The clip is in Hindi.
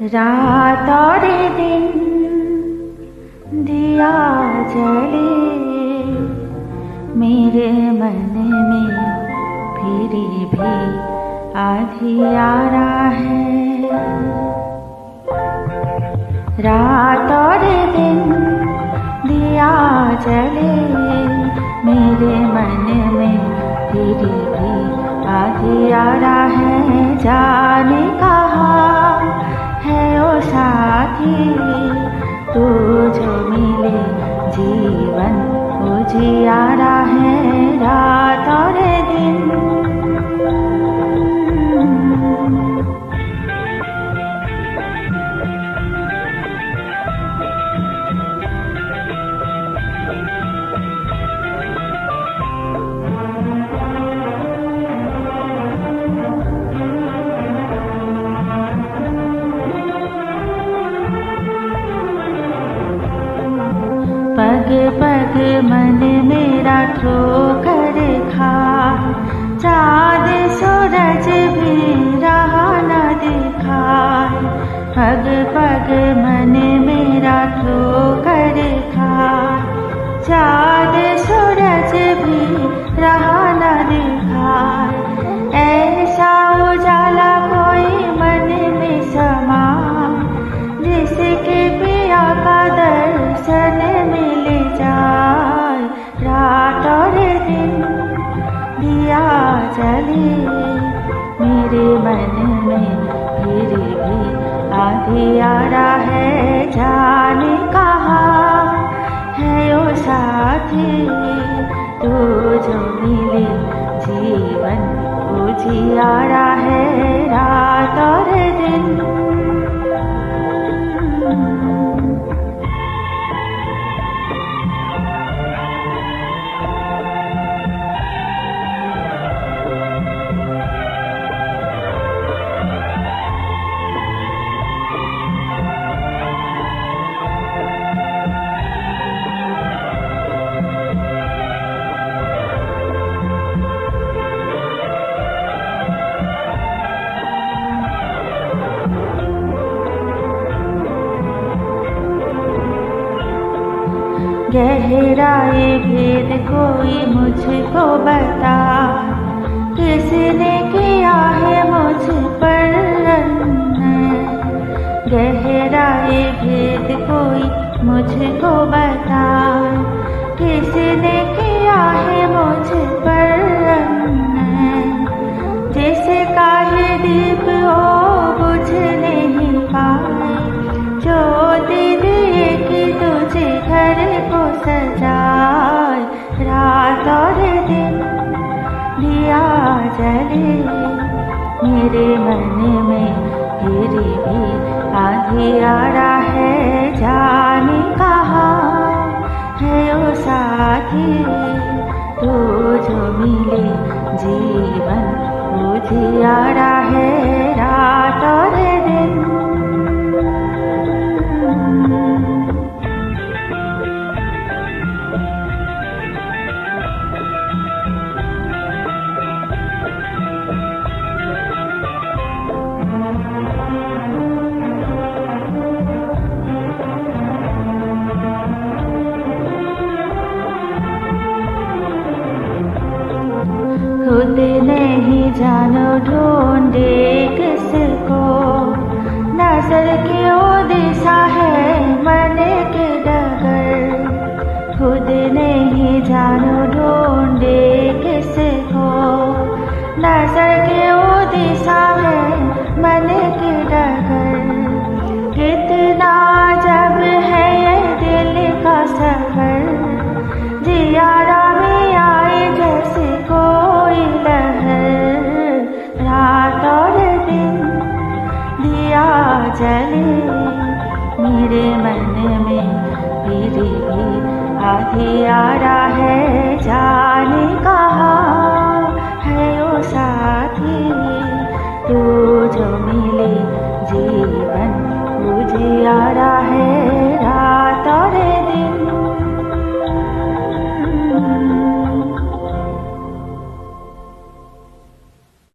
रात और दिन दिया जले मेरे मन में, फिर भी अंधियारा है। रात और दिन दिया जले मेरे मन में, फिर भी अंधियारा है। जाने कहाँ है ओ साथी, तू जो मिले जीवन उजियारा है। रात और दिन पग पग मन मेरा ठोकर खा, चाँद सूरज भी रहा न दिखाए। पग पग मन मेरा ठोकर खा, चाँद सूरज भी रहा न दिखाए। ऐसा उजाला कोई मन में समा, जिसके पिया का दर्शन मिल जाए। रात और दिन दिया जले मेरे मन में, फिर भी अंधियारा है। जाने कहाँ है ओ साथी, तू जो मिले जीवन उजियारा है। रात और दिन गहराए भेद कोई मुझको बता, किसने किया है मुझ पर अन्याय। गहराए भेद कोई मुझको बता, किसने किया है मुझ पर अन्याय। जिसका ही दीप ओ बुझ नहीं पाए, ज्योति दिए कि तुझे घर को सजाए। रात और दिन दिया जले मेरे मन में, फिर भी अंधियारा है। जाने कहाँ है ओ साथी, तू जो मिले जीवन उजियारा है। रात और दिन खुद नहीं जानो ढूंढे किसको, नजर की ओ दिशा है मन के डगर। खुद नहीं जानो ढूंढे किसको, नजर की ओ दिशा है मन के डगर। कितना जब है ये दिल का सफर, जियारा में आए जैसे कोई लहर। रात और दिन दिया जले मेरे मन में, फिर भी अंधियारा है। जाने कहाँ है ओ साथी, तू जो मिले जीवन